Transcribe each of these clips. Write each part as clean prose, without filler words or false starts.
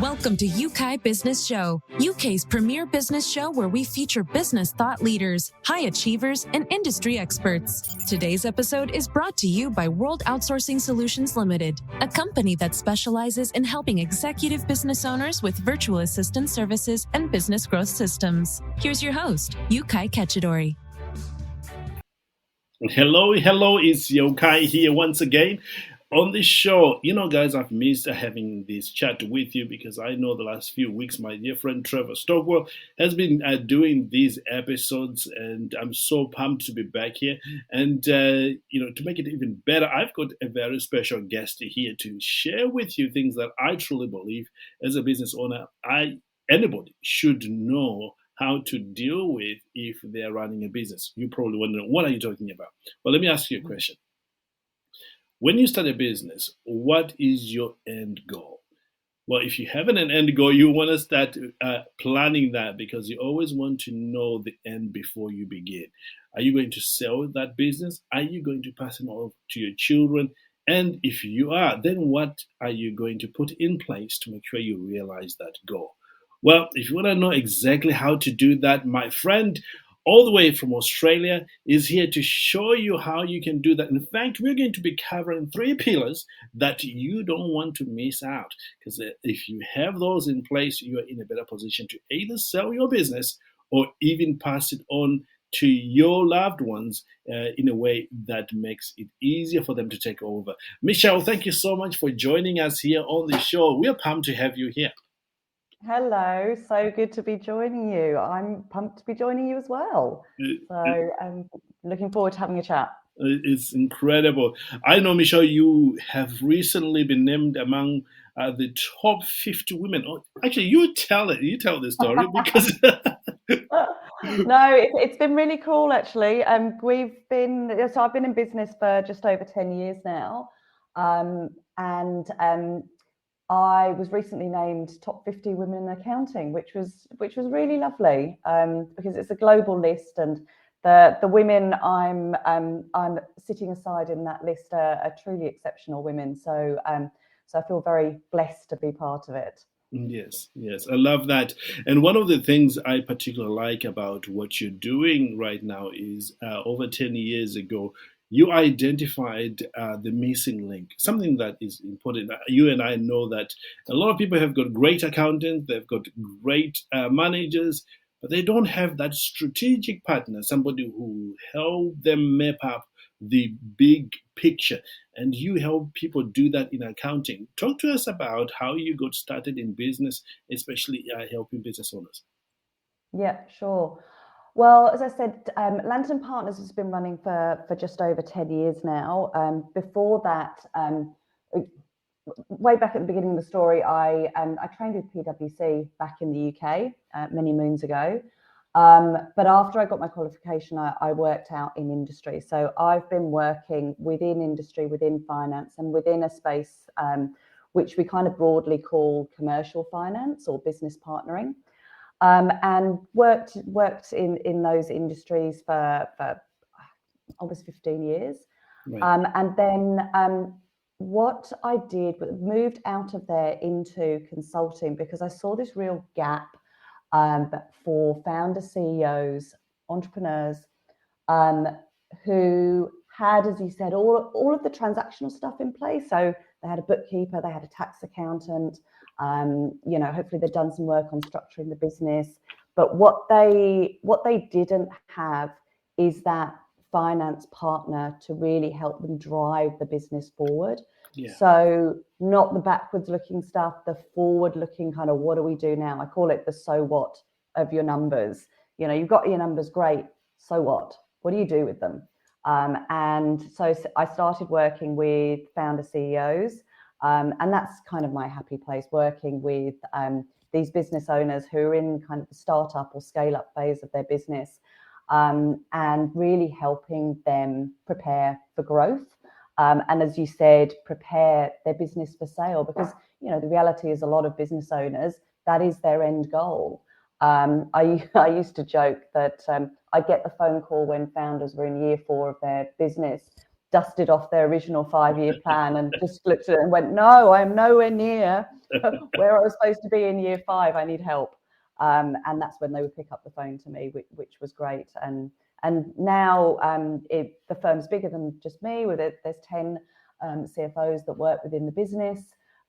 Welcome to UK Business Show, UK's premier business show where we feature business thought leaders, high achievers, and industry experts. Today's episode is brought to you by World Outsourcing Solutions Limited, a company that specializes in helping executive business owners with virtual assistant services and business growth systems. Here's your host, Yukai Kechidori. Hello, it's Yokai here once again on this show. Guys, I've missed having this chat with you because I know the last few weeks my dear friend Trevor Stockwell has been doing these episodes, and I'm so pumped to be back here. And, to make it even better, I've got a very special guest here to share with you things that I truly believe as a business owner, anybody should know how to deal with if they're running a business. You're probably wondering, what are you talking about? Well, let me ask you a question. When you start a business, what is your end goal? Well, if you have an end goal, you want to start planning that because you always want to know the end before you begin. Are you going to sell that business? Are you going to pass it on to your children? And if you are, then what are you going to put in place to make sure you realize that goal? Well, if you want to know exactly how to do that, my friend all the way from Australia is here to show you how you can do that. In fact, we're going to be covering 3 pillars that you don't want to miss out. Because if you have those in place, you are in a better position to either sell your business or even pass it on to your loved ones in a way that makes it easier for them to take over. Michelle, thank you so much for joining us here on the show. We're pumped to have you here. Hello, so good to be joining you. I'm pumped to be joining you as well. So I'm looking forward to having a chat. It's incredible. I know, Michelle, you have recently been named among the top 50 women. Oh, actually, you tell the story because... No, it's been really cool, actually. I've been in business for just over 10 years now. I was recently named top 50 women in accounting, which was really lovely because it's a global list, and the women I'm sitting aside in that list are truly exceptional women. So I feel very blessed to be part of it. Yes, I love that. And one of the things I particularly like about what you're doing right now is over 10 years ago, you identified the missing link, something that is important. You and I know that a lot of people have got great accountants, they've got great managers, but they don't have that strategic partner, somebody who help them map up the big picture. And you help people do that in accounting. Talk to us about how you got started in business, especially helping business owners. Yeah, sure. Well, as I said, Lantern Partners has been running for just over 10 years now. Before that, way back at the beginning of the story, I trained with PwC back in the UK many moons ago. But after I got my qualification, I worked out in industry. So I've been working within industry, within finance, and within a space which we kind of broadly call commercial finance or business partnering. And worked in those industries for almost 15 years. Right. And then what I did was moved out of there into consulting because I saw this real gap for founder CEOs, entrepreneurs who had, as you said, all of the transactional stuff in place. So they had a bookkeeper, they had a tax accountant, hopefully they'd done some work on structuring the business. But what they didn't have is that finance partner to really help them drive the business forward. Yeah. So not the backwards looking stuff, the forward looking kind of, what do we do now? I call it the so what of your numbers. You've got your numbers, great. So what? What do you do with them? And so I started working with founder CEOs. And that's kind of my happy place, working with these business owners who are in kind of the startup or scale up phase of their business, and really helping them prepare for growth. And as you said, prepare their business for sale, because, the reality is a lot of business owners, that is their end goal. I used to joke that I get the phone call when founders were in year 4 of their business dusted off their original 5-year plan and just looked at it and went, no, I'm nowhere near where I was supposed to be in year 5. I need help. And that's when they would pick up the phone to me, which was great. And now the firm's bigger than just me. There's 10 CFOs that work within the business.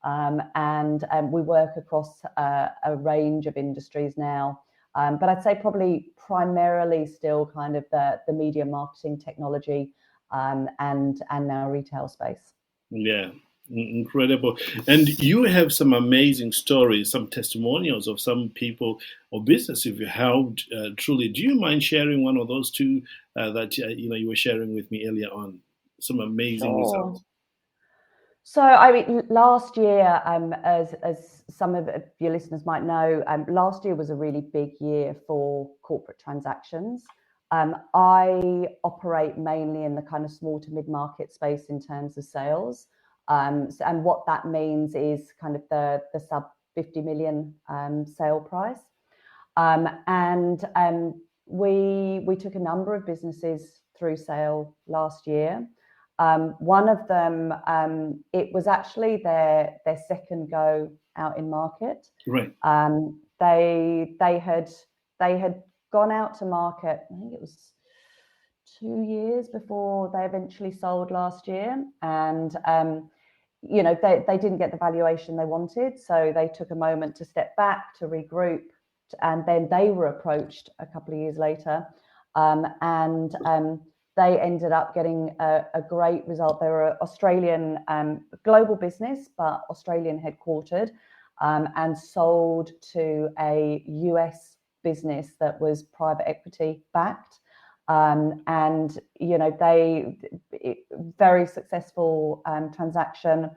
And we work across a range of industries now. But I'd say probably primarily still kind of the media, marketing, technology, and now retail space. Yeah, incredible. And you have some amazing stories, some testimonials of some people or business you've helped. Truly, do you mind sharing one of those two that you were sharing with me earlier on? Some amazing results. So, I mean, last year, as some of your listeners might know, last year was a really big year for corporate transactions. I operate mainly in the kind of small to mid-market space in terms of sales. And what that means is kind of the sub 50 million sale price. And we took a number of businesses through sale last year. One of them, it was actually their second go out in market. Right. They had gone out to market, I think it was 2 years before they eventually sold last year. And, they didn't get the valuation they wanted. So they took a moment to step back, to regroup. And then they were approached a couple of years later. They ended up getting a great result. They were an Australian global business, but Australian headquartered, and sold to a US business that was private equity backed. Very successful transaction.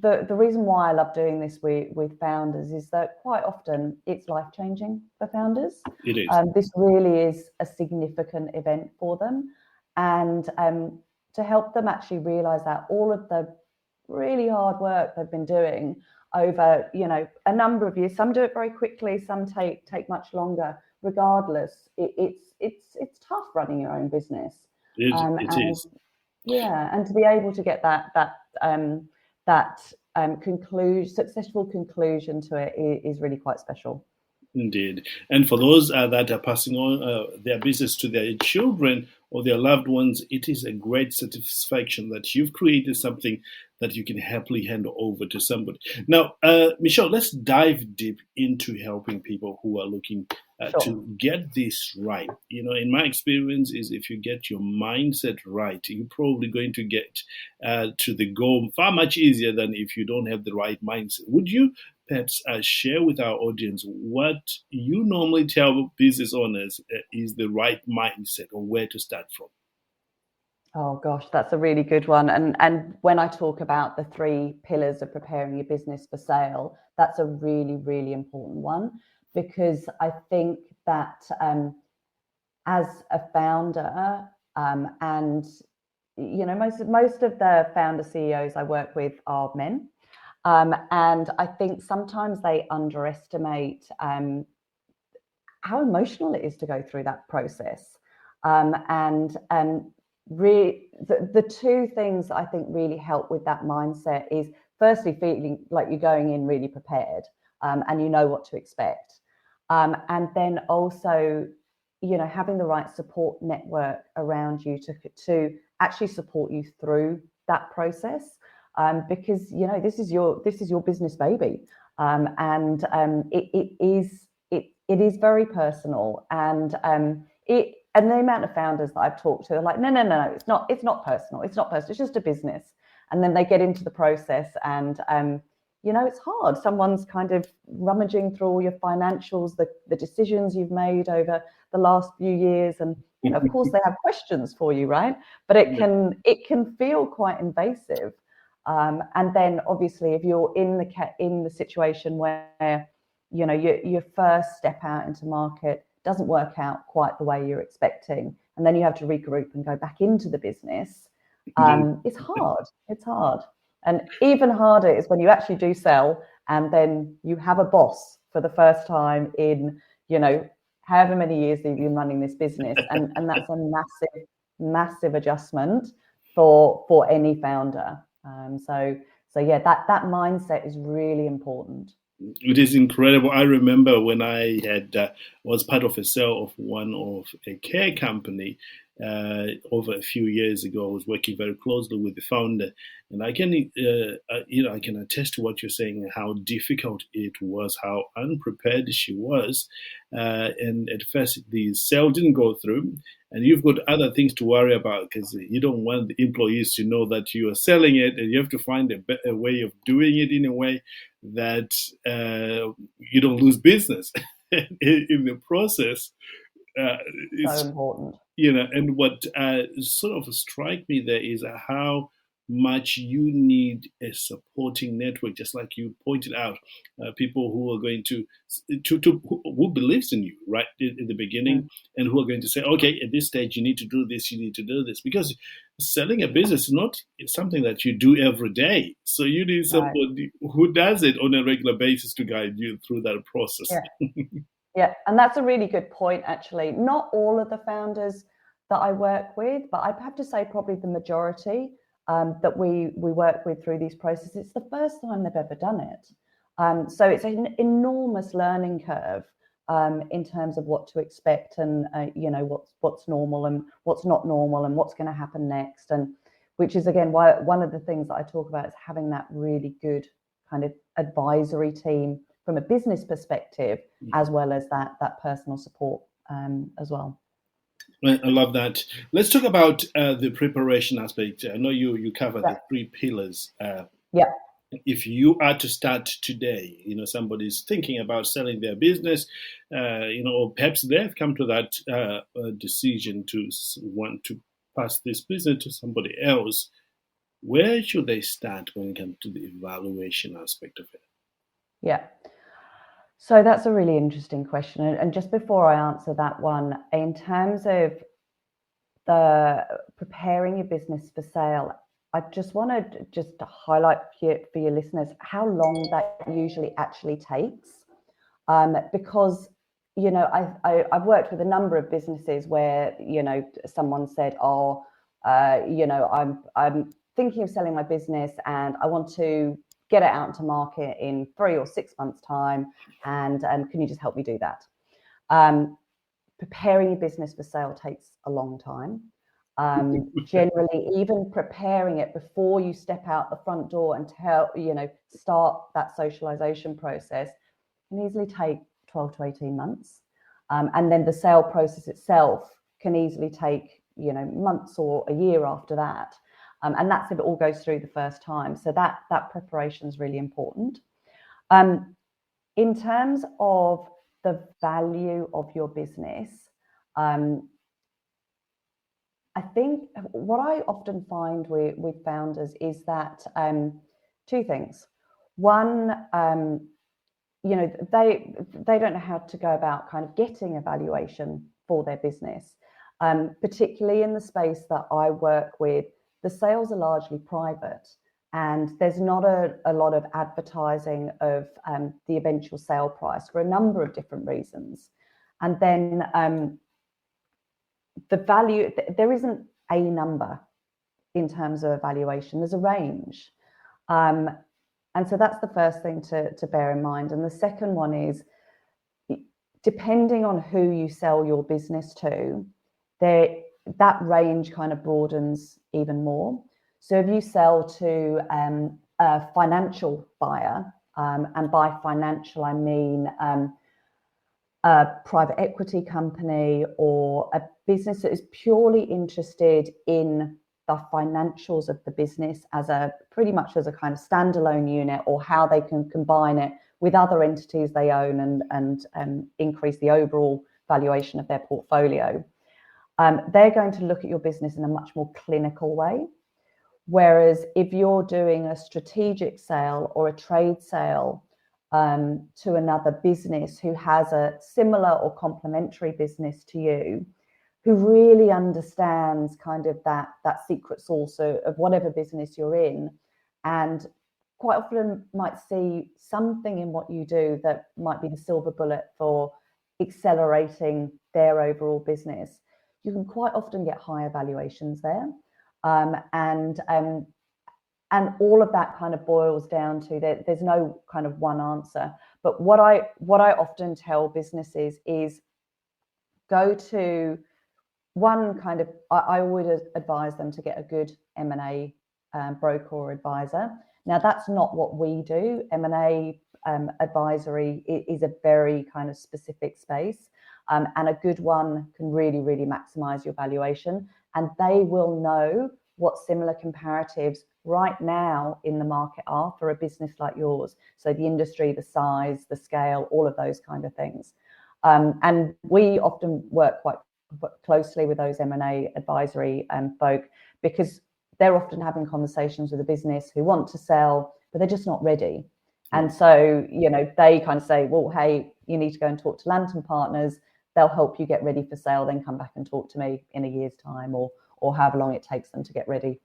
The reason why I love doing this with founders is that quite often it's life-changing for founders. It is. This really is a significant event for them. And to help them actually realise that all of the really hard work they've been doing over, a number of years, some do it very quickly, some take much longer. Regardless, it's tough running your own business. It is. Yeah, and to be able to get that successful conclusion to it is really quite special. Indeed. And for those that are passing on their business to their children or their loved ones, it is a great satisfaction that you've created something that you can happily hand over to somebody. Now, Michelle, let's dive deep into helping people who are looking to get this right. In my experience is if you get your mindset right, you're probably going to get to the goal far much easier than if you don't have the right mindset. Would you perhaps share with our audience what you normally tell business owners is the right mindset or where to start from? Oh gosh, that's a really good one. And when I talk about the 3 pillars of preparing your business for sale, that's a really, really important one, because I think that as a founder, and most of the founder CEOs I work with are men. And I think sometimes they underestimate how emotional it is to go through that process. The 2 things I think really help with that mindset is firstly feeling like you're going in really prepared, and you know what to expect. And then also, having the right support network around you to actually support you through that process. Because this is your business baby, and it is very personal, and the amount of founders that I've talked to are like, no, it's not personal, it's just a business. And then they get into the process, and it's hard. Someone's kind of rummaging through all your financials, the decisions you've made over the last few years, and of course they have questions for you, right? But it can feel quite invasive. And then obviously if you're in the situation where your first step out into market doesn't work out quite the way you're expecting, and then you have to regroup and go back into the business, it's hard. And even harder is when you actually do sell and then you have a boss for the first time in however many years that you've been running this business, and that's a massive adjustment for any founder. So yeah, that mindset is really important. It is incredible. I remember when I had was part of a sale of one of a care company over a few years ago. I was working very closely with the founder, and I can I can attest to what you're saying. How difficult it was, how unprepared she was, and at first the sale didn't go through. And you've got other things to worry about because you don't want the employees to know that you are selling it, and you have to find a better way of doing it in a way that you don't lose business in the process. It's So important. and what sort of strike me there is how much you need a supporting network, just like you pointed out, people who are going to who believes in you right in the beginning, and who are going to say, okay, at this stage you need to do this, you need to do this, because selling a business is not something that you do every day. So you need somebody who does it on a regular basis to guide you through that process. Yeah, and that's a really good point, actually. Not all of the founders that I work with, but I have to say probably the majority that we work with through these processes, it's the first time they've ever done it. So it's an enormous learning curve in terms of what to expect, and what's normal and what's not normal, and what's going to happen next, and which is again why one of the things that I talk about is having that really good kind of advisory team from a business perspective, as well as that personal support as well. I love that. Let's talk about the preparation aspect. I know you cover the 3 pillars. If you are to start today, somebody's thinking about selling their business, or perhaps they've come to that decision to want to pass this business to somebody else. Where should they start when it comes to the evaluation aspect of it? Yeah. So that's a really interesting question. And just before I answer that one, in terms of the preparing your business for sale, I just wanted to highlight for your listeners how long that usually actually takes. Because, I've worked with a number of businesses where, someone said, I'm thinking of selling my business and I want to get it out into market in 3 or 6 months' time. And can you just help me do that? Preparing your business for sale takes a long time. Generally, even preparing it before you step out the front door and start that socialization process can easily take 12 to 18 months. And then the sale process itself can easily take, months or a year after that. And that's if it all goes through the first time. So that preparation is really important. In terms of the value of your business, I think what I often find with founders is that 2 things. One, they don't know how to go about kind of getting a valuation for their business, particularly in the space that I work with. The sales are largely private, and there's not a lot of advertising of the eventual sale price for a number of different reasons. And then the value, there isn't a number in terms of evaluation, there's a range. And so that's the first thing to bear in mind. And the second one is, depending on who you sell your business to, that range kind of broadens even more. So if you sell to a financial buyer, and by financial I mean a private equity company or a business that is purely interested in the financials of the business pretty much as a kind of standalone unit, or how they can combine it with other entities they own and increase the overall valuation of their portfolio. They're going to look at your business in a much more clinical way. Whereas if you're doing a strategic sale or a trade sale to another business who has a similar or complementary business to you, who really understands kind of that secret sauce of whatever business you're in, and quite often might see something in what you do that might be the silver bullet for accelerating their overall business, you can quite often get higher valuations there. And all of that kind of boils down to that there's no kind of one answer. But what I often tell businesses is go to one kind of, I would advise them to get a good M&A broker or advisor. Now, that's not what we do. M&A advisory is a very kind of specific space, and a good one can really, really maximize your valuation. And they will know what similar comparatives right now in the market are for a business like yours. So the industry, the size, the scale, all of those kind of things. And we often work quite closely with those M&A advisory folk, because they're often having conversations with a business who want to sell, but they're just not ready. And so, they kind of say, well, hey, you need to go and talk to Lantern Partners. They'll help you get ready for sale, then come back and talk to me in a year's time, or however long it takes them to get ready.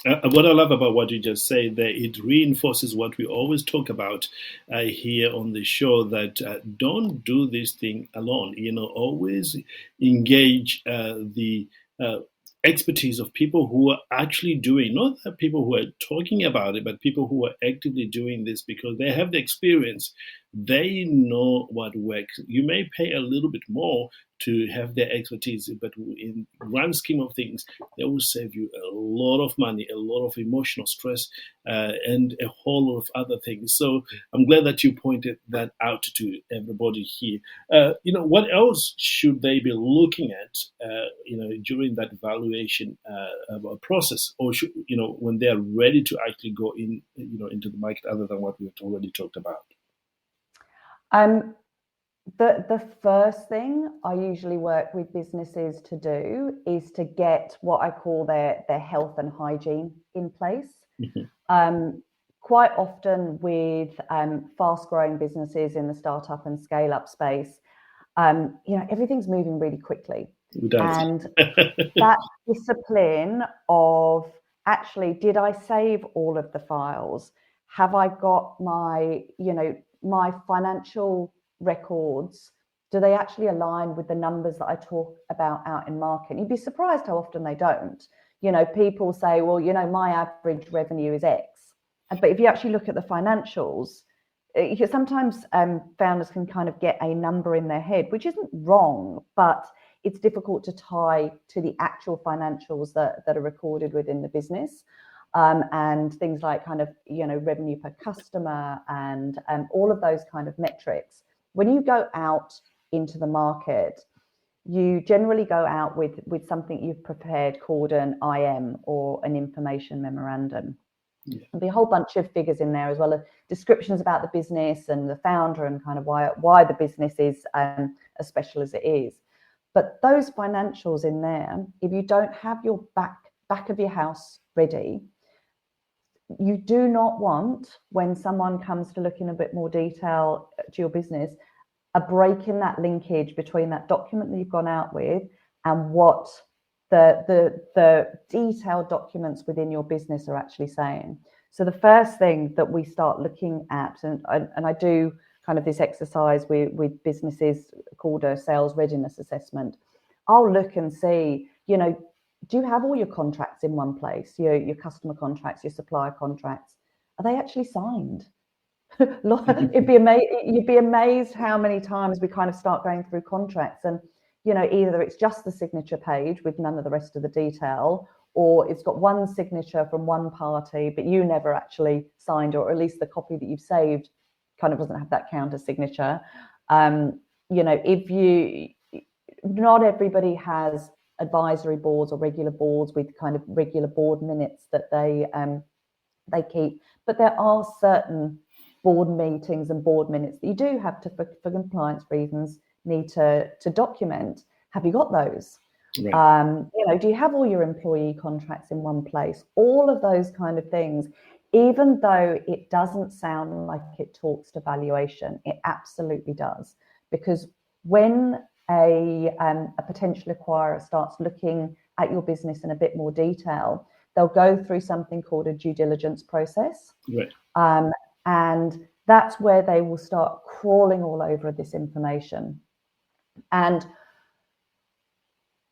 What I love about what you just said there, it reinforces what we always talk about here on the show, that don't do this thing alone. Always engage the expertise of people who are actually doing, not the people who are talking about it, but people who are actively doing this, because they have the experience. They know what works. You may pay a little bit more to have their expertise, but in the grand scheme of things, they will save you a lot of money, a lot of emotional stress, and a whole lot of other things. So I'm glad that you pointed that out to everybody here. What else should they be looking at, during that valuation process, or when they are ready to actually go in, into the market, other than what we've already talked about? The first thing I usually work with businesses to do is to get what I call their health and hygiene in place. Mm-hmm. Quite often with fast-growing businesses in the startup and scale-up space, everything's moving really quickly. And that discipline of, actually, did I save all of the files? Have I got my financial records? Do they actually align with the numbers that I talk about out in market? You'd be surprised how often they don't. People say, well, my average revenue is X. But if you actually look at the financials, sometimes founders can kind of get a number in their head, which isn't wrong, but it's difficult to tie to the actual financials that are recorded within the business. And things like kind of, revenue per customer and all of those kind of metrics. When you go out into the market, you generally go out with something you've prepared called an IM, or an information memorandum. Yeah. There'll be a whole bunch of figures in there, as well as descriptions about the business and the founder, and kind of why the business is as special as it is. But those financials in there, if you don't have your back of your house ready, you do not want, when someone comes to look in a bit more detail to your business, a break in that linkage between that document that you've gone out with and what the detailed documents within your business are actually saying. So the first thing that we start looking at, and I do kind of this exercise with businesses called a sales readiness assessment. I'll look and see, do you have all your contracts in one place? Your customer contracts, your supplier contracts, are they actually signed? You'd be amazed how many times we kind of start going through contracts, and either it's just the signature page with none of the rest of the detail, or it's got one signature from one party, but you never actually signed, or at least the copy that you've saved kind of doesn't have that counter signature. Not everybody has advisory boards or regular boards with kind of regular board minutes that they keep, but there are certain board meetings and board minutes that you do have to, for compliance reasons, need to document. Have you got those? Right. Do you have all your employee contracts in one place? All of those kind of things, even though it doesn't sound like it talks to valuation, it absolutely does. Because when a potential acquirer starts looking at your business in a bit more detail, they'll go through something called a due diligence process. Right. And that's where they will start crawling all over this information. And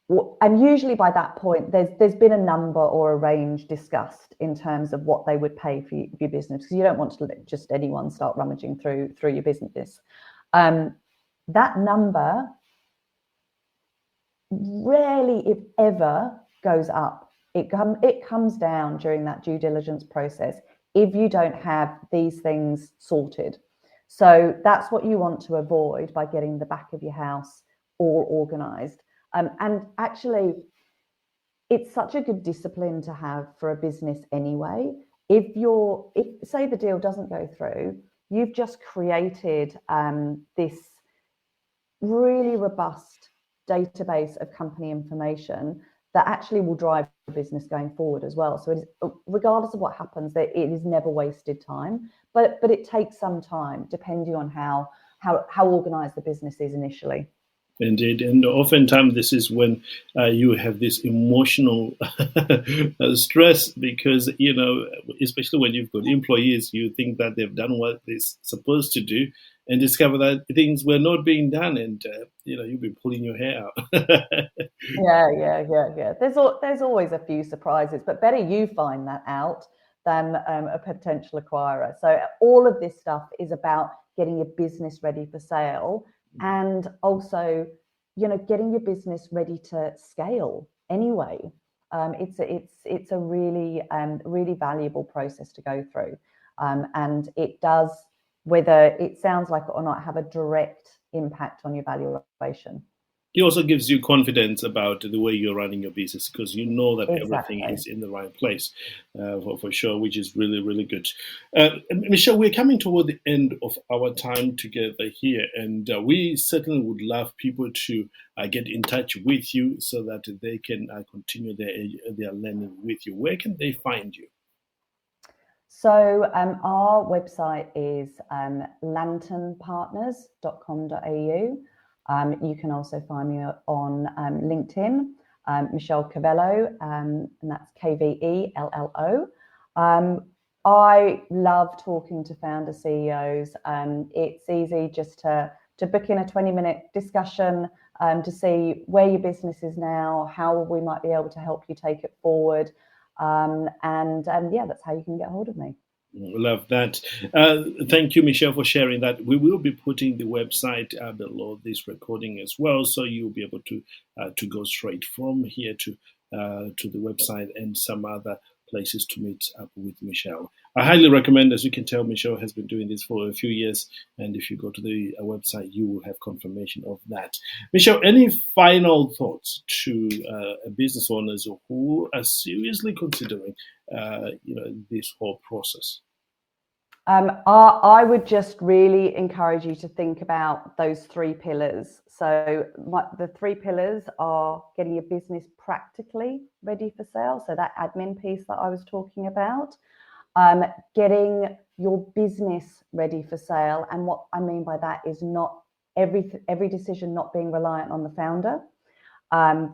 and usually by that point, there's been a number or a range discussed in terms of what they would pay for your business, because you don't want to let just anyone start rummaging through your business. That number rarely, if ever, goes up. It comes down during that due diligence process if you don't have these things sorted. So that's what you want to avoid by getting the back of your house all organized. And actually, it's such a good discipline to have for a business anyway. If say the deal doesn't go through, you've just created this really robust database of company information that actually will drive the business going forward as well. So it is, regardless of what happens, that it is never wasted time, but it takes some time depending on how organized the business is initially. Indeed, and oftentimes this is when you have this emotional stress, because, you know, especially when you've got employees, you think that they've done what they're supposed to do and discover that things were not being done, and you know, you'll be pulling your hair out. Yeah. There's always a few surprises, but better you find that out than a potential acquirer. So all of this stuff is about getting your business ready for sale, and also, you know, getting your business ready to scale anyway. It's a really really valuable process to go through, and it does, whether it sounds like it or not, have a direct impact on your valuation. It also gives you confidence about the way you're running your business, because you know that everything is in the right place, for sure, which is really, really good. Michelle, we're coming toward the end of our time together here, and we certainly would love people to get in touch with you so that they can continue their learning with you. Where can they find you? So our website is lanternpartners.com.au. You can also find me on LinkedIn, Michelle Kvello, and that's Kvello. I love talking to founder CEOs. It's easy just to book in a 20-minute discussion to see where your business is now, how we might be able to help you take it forward. Yeah, that's how you can get hold of me. Love that. Thank you, Michelle, for sharing that. We will be putting the website below this recording as well, so you'll be able to go straight from here to the website and some other places to meet up with Michelle. I highly recommend. As you can tell, Michelle has been doing this for a few years, and if you go to the website, you will have confirmation of that. Michelle, any final thoughts to business owners who are seriously considering this whole process? I would just really encourage you to think about those 3 pillars. So the 3 pillars are getting your business practically ready for sale. So that admin piece that I was talking about, getting your business ready for sale. And what I mean by that is not every decision not being reliant on the founder,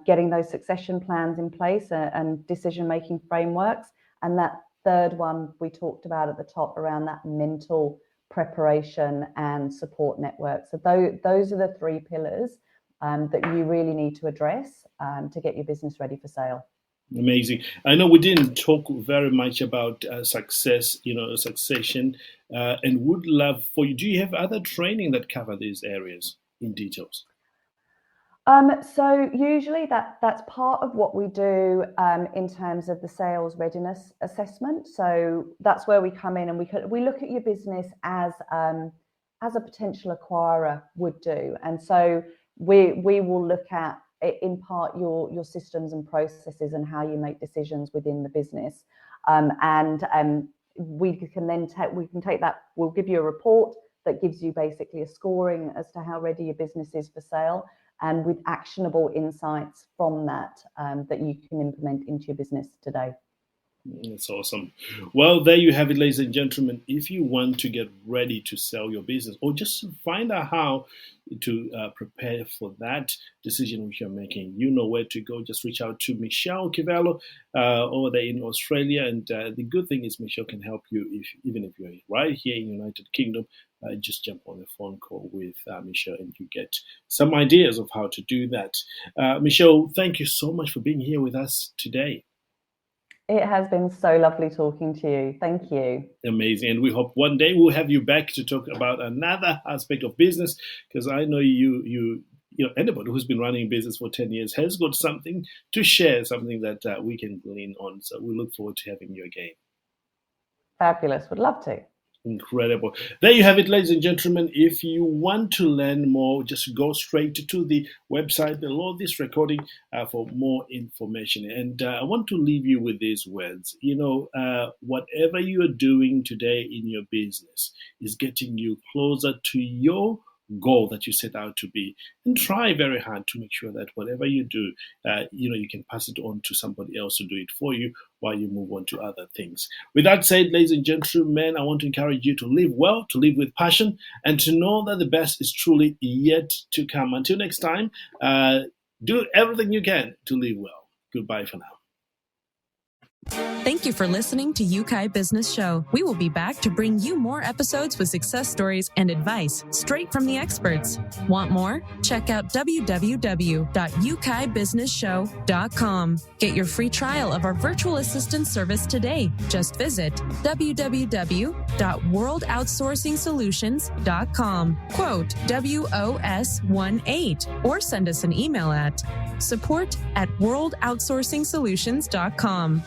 getting those succession plans in place and decision-making frameworks. And that 3rd one we talked about at the top around that mental preparation and support network. So those are the 3 pillars that you really need to address to get your business ready for sale. Amazing. I know we didn't talk very much about succession, and would love for you. Do you have other training that cover these areas in details? So usually that's part of what we do in terms of the sales readiness assessment. So that's where we come in and we look at your business as a potential acquirer would do. And so we will look at, in part, your systems and processes and how you make decisions within the business. We can take that. We'll give you a report that gives you basically a scoring as to how ready your business is for sale, and with actionable insights from that that you can implement into your business today. That's awesome. Well, there you have it, ladies and gentlemen. If you want to get ready to sell your business or just find out how to prepare for that decision which you're making, you know where to go. Just reach out to Michelle Kvello over there in Australia. And the good thing is Michelle can help you even if you're right here in the United Kingdom. Just jump on a phone call with Michelle and you get some ideas of how to do that. Michelle, thank you so much for being here with us today. It has been so lovely talking to you. Thank you. Amazing. And we hope one day we'll have you back to talk about another aspect of business, because I know you know, anybody who's been running business for 10 years has got something to share, something that we can glean on. So we look forward to having you again. Fabulous. Would love to. Incredible. There you have it, ladies and gentlemen. If you want to learn more, just go straight to the website below this recording for more information. And I want to leave you with these words. You know, whatever you are doing today in your business is getting you closer to your goal that you set out to be, and try very hard to make sure that whatever you do, you know, you can pass it on to somebody else to do it for you while you move on to other things. With that said, ladies and gentlemen, I want to encourage you to live well, to live with passion, and to know that the best is truly yet to come. Until next time, do everything you can to live well. Goodbye for now. Thank you for listening to UK Business Show. We will be back to bring you more episodes with success stories and advice straight from the experts. Want more? Check out www.ukbusinessshow.com. Get your free trial of our virtual assistant service today. Just visit www.worldoutsourcingsolutions.com. Quote WOS18 or send us an email at support@worldoutsourcingsolutions.com.